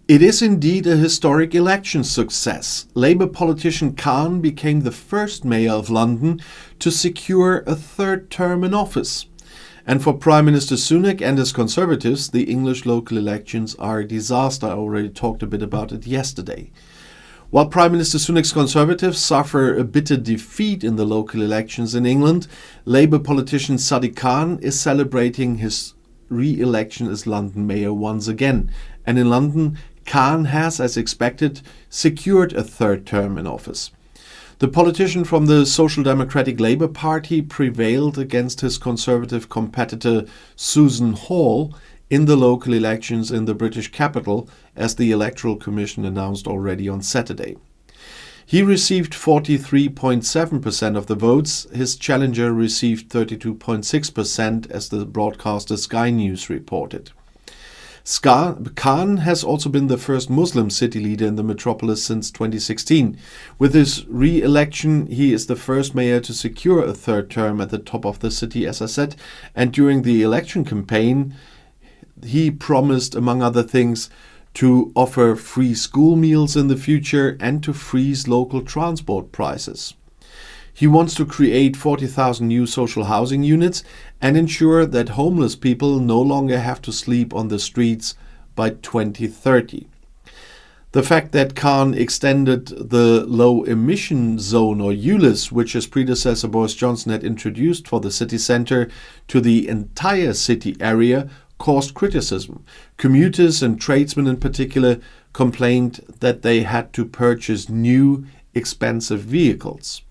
It is indeed a historic election success. Labour politician Khan became the first mayor of London to secure a third term in office. And for Prime Minister Sunak and his Conservatives, the English local elections are a disaster. I already talked a bit about it yesterday. While Prime Minister Sunak's Conservatives suffer a bitter defeat in the local elections in England, Labour politician Sadiq Khan is celebrating his re-election as London mayor once again. And in London, Khan has, as expected, secured a third term in office. The politician from the Social Democratic Labour Party prevailed against his Conservative competitor Susan Hall in the local elections in the British capital, as the Electoral Commission announced already on Saturday. He received 43.7% of the votes. His challenger received 32.6%, as the broadcaster Sky News reported. Khan has also been the first Muslim city leader in the metropolis since 2016. With his re-election, he is the first mayor to secure a third term at the top of the city, as I said. And during the election campaign, he promised, among other things, to offer free school meals in the future and to freeze local transport prices. He wants to create 40,000 new social housing units and ensure that homeless people no longer have to sleep on the streets by 2030. The fact that Khan extended the low emission zone, or ULEZ, which his predecessor Boris Johnson had introduced for the city centre, to the entire city area caused criticism. Commuters and tradesmen in particular complained that they had to purchase new, expensive vehicles.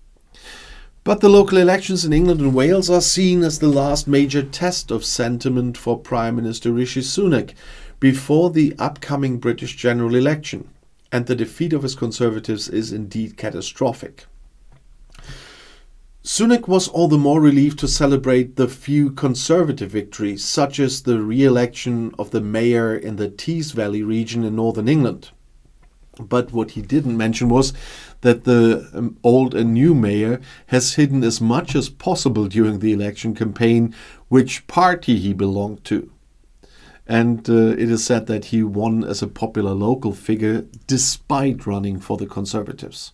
But the local elections in England and Wales are seen as the last major test of sentiment for Prime Minister Rishi Sunak before the upcoming British general election, and the defeat of his Conservatives is indeed catastrophic. Sunak was all the more relieved to celebrate the few Conservative victories, such as the re-election of the mayor in the Tees Valley region in northern England. But what he didn't mention was that the old and new mayor has hidden as much as possible during the election campaign which party he belonged to. And it is said that he won as a popular local figure despite running for the Conservatives.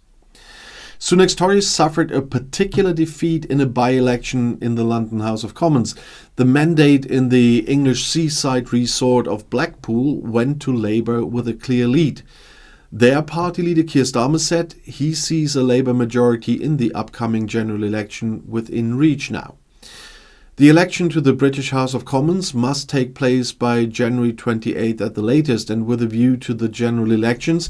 Sunak's Tories suffered a particular defeat in a by-election in the London House of Commons. The mandate in the English seaside resort of Blackpool went to Labour with a clear lead. Their party leader Keir Starmer said he sees a Labour majority in the upcoming general election within reach now. The election to the British House of Commons must take place by January 28th at the latest, and with a view to the general elections,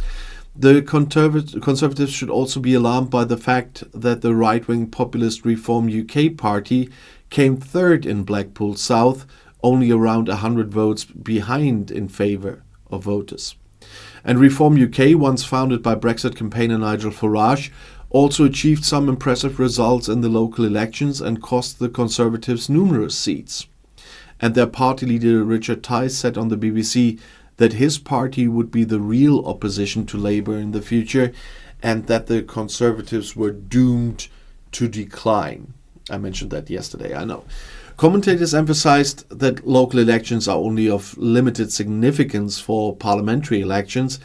the Conservatives should also be alarmed by the fact that the right-wing populist Reform UK party came third in Blackpool South, only around 100 votes behind in favour of voters. And Reform UK, once founded by Brexit campaigner Nigel Farage, also achieved some impressive results in the local elections and cost the Conservatives numerous seats. And their party leader Richard Tice said on the BBC that his party would be the real opposition to Labour in the future, and that the Conservatives were doomed to decline. I mentioned that yesterday, I know. Commentators emphasized that local elections are only of limited significance for parliamentary elections,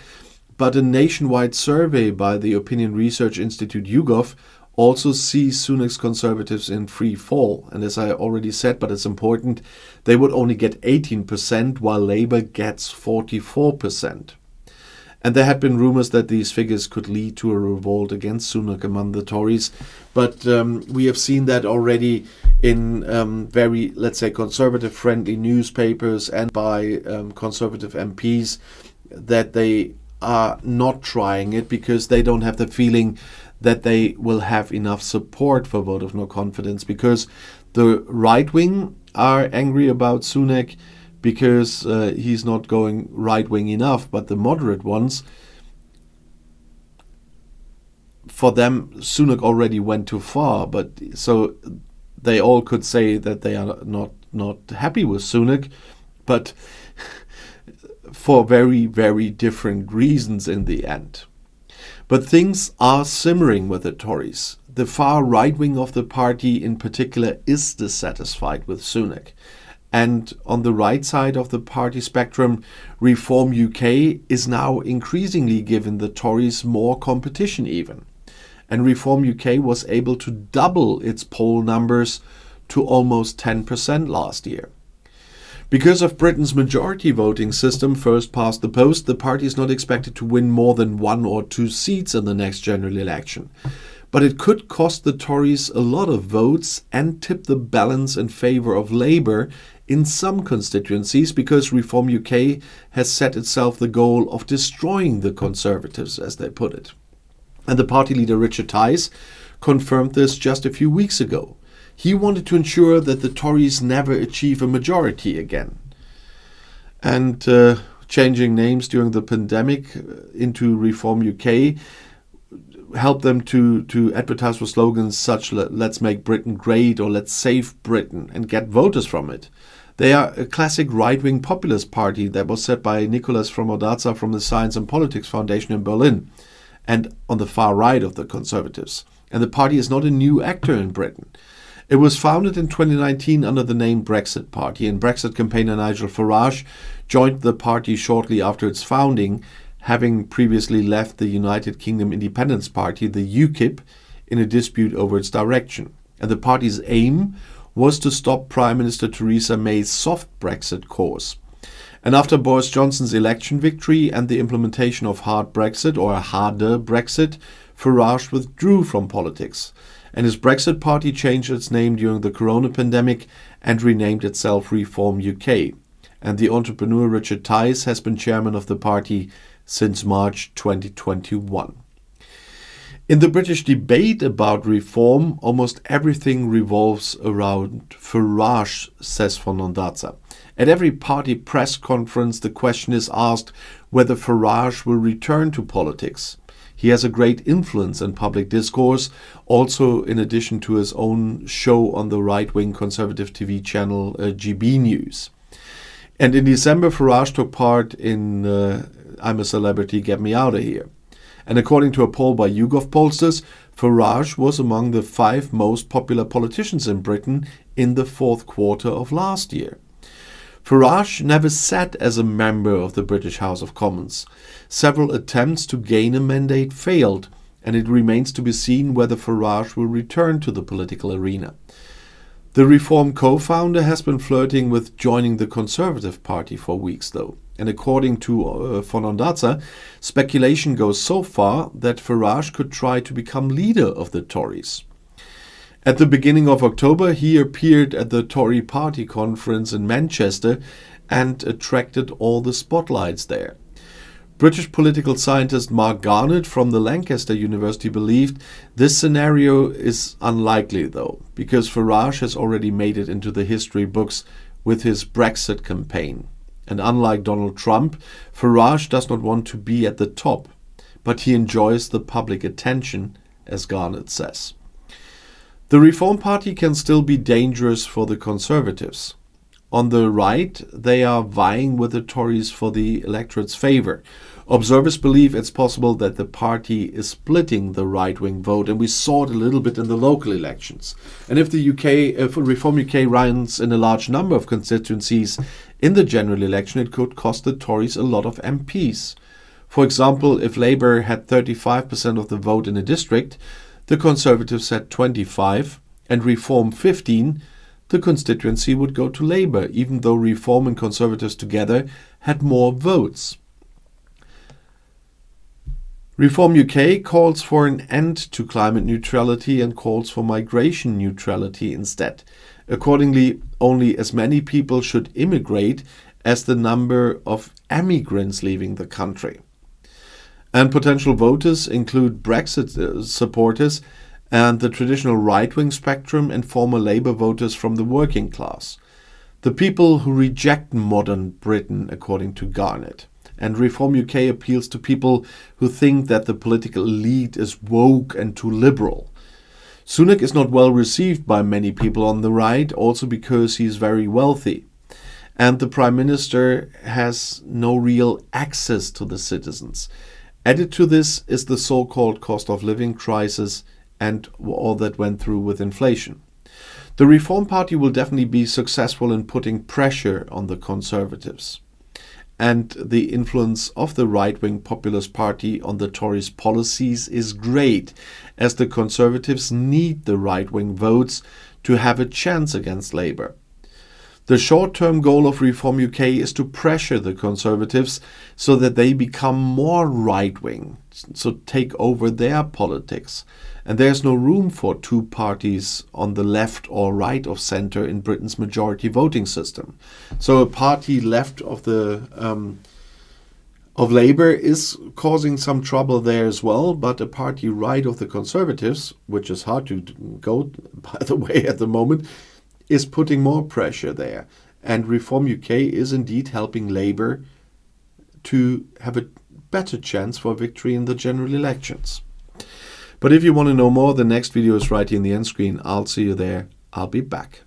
but a nationwide survey by the opinion research institute YouGov also sees Sunak's Conservatives in free fall. And as I already said, but it's important, they would only get 18%, while Labour gets 44%. And there had been rumours that these figures could lead to a revolt against Sunak among the Tories. But we have seen that already in very, let's say, conservative-friendly newspapers and by conservative MPs, that they are not trying it because they don't have the feeling that they will have enough support for vote of no confidence, because the right wing are angry about Sunak because he's not going right wing enough, but the moderate ones, for them Sunak already went too far. But so they all could say that they are not happy with Sunak, but for very, very different reasons in the end. But things are simmering with the Tories. The far right wing of the party in particular is dissatisfied with Sunak. And on the right side of the party spectrum, Reform UK is now increasingly giving the Tories more competition even. And Reform UK was able to double its poll numbers to almost 10% last year. Because of Britain's majority voting system, first past the post, the party is not expected to win more than 1 or 2 seats in the next general election. But it could cost the Tories a lot of votes and tip the balance in favour of Labour in some constituencies, because Reform UK has set itself the goal of destroying the Conservatives, as they put it. And the party leader Richard Tice confirmed this just a few weeks ago. He wanted to ensure that the Tories never achieve a majority again. And changing names during the pandemic into Reform UK helped them to advertise with slogans such "Let's make Britain great" or "Let's save Britain" and get voters from it. They are a classic right-wing populist party that was set by Nicholas Fromodaza from the Science and Politics Foundation in Berlin, and on the far right of the Conservatives. And the party is not a new actor in Britain. It was founded in 2019 under the name Brexit Party, and Brexit campaigner Nigel Farage joined the party shortly after its founding, having previously left the United Kingdom Independence Party, the UKIP, in a dispute over its direction. And the party's aim was to stop Prime Minister Theresa May's soft Brexit course. And after Boris Johnson's election victory and the implementation of hard Brexit, or a harder Brexit, Farage withdrew from politics. And his Brexit party changed its name during the corona pandemic and renamed itself Reform UK. And the entrepreneur Richard Tice has been chairman of the party since March 2021. In the British debate about reform, almost everything revolves around Farage, says Fernandazza. At every party press conference, the question is asked whether Farage will return to politics. He has a great influence in public discourse, also in addition to his own show on the right-wing conservative TV channel GB News. And in December, Farage took part in I'm a Celebrity, Get Me Out of Here. And according to a poll by YouGov pollsters, Farage was among the 5 most popular politicians in Britain in the 4th quarter of last year. Farage never sat as a member of the British House of Commons. Several attempts to gain a mandate failed, and it remains to be seen whether Farage will return to the political arena. The Reform co-founder has been flirting with joining the Conservative Party for weeks, though. And according to Fernandazza, speculation goes so far that Farage could try to become leader of the Tories. At the beginning of October, he appeared at the Tory party conference in Manchester and attracted all the spotlights there. British political scientist Mark Garnett from the Lancaster University believed this scenario is unlikely, though, because Farage has already made it into the history books with his Brexit campaign. And unlike Donald Trump, Farage does not want to be at the top, but he enjoys the public attention, as Garnett says. The Reform Party can still be dangerous for the Conservatives. On the right, they are vying with the Tories for the electorate's favour. Observers believe it's possible that the party is splitting the right-wing vote, and we saw it a little bit in the local elections. And if Reform UK runs in a large number of constituencies in the general election, it could cost the Tories a lot of MPs. For example, if Labour had 35% of the vote in a district, the Conservatives had 25, and Reform 15, the constituency would go to Labour, even though Reform and Conservatives together had more votes. Reform UK calls for an end to climate neutrality and calls for migration neutrality instead. Accordingly, only as many people should immigrate as the number of emigrants leaving the country. And potential voters include Brexit supporters and the traditional right-wing spectrum and former Labour voters from the working class. The people who reject modern Britain, according to Garnett. And Reform UK appeals to people who think that the political elite is woke and too liberal. Sunak is not well received by many people on the right, also because he is very wealthy. And the Prime Minister has no real access to the citizens. Added to this is the so-called cost of living crisis and all that went through with inflation. The Reform Party will definitely be successful in putting pressure on the Conservatives. And the influence of the right-wing populist party on the Tories' policies is great, as the Conservatives need the right-wing votes to have a chance against Labour. The short-term goal of Reform UK is to pressure the Conservatives so that they become more right-wing, so take over their politics. And there's no room for two parties on the left or right of centre in Britain's majority voting system. So a party left of Labour is causing some trouble there as well, but a party right of the Conservatives, which is hard to go, by the way, at the moment, is putting more pressure there. And Reform UK is indeed helping Labour to have a better chance for victory in the general elections. But if you want to know more, the next video is right here in the end screen. I'll see you there. I'll be back.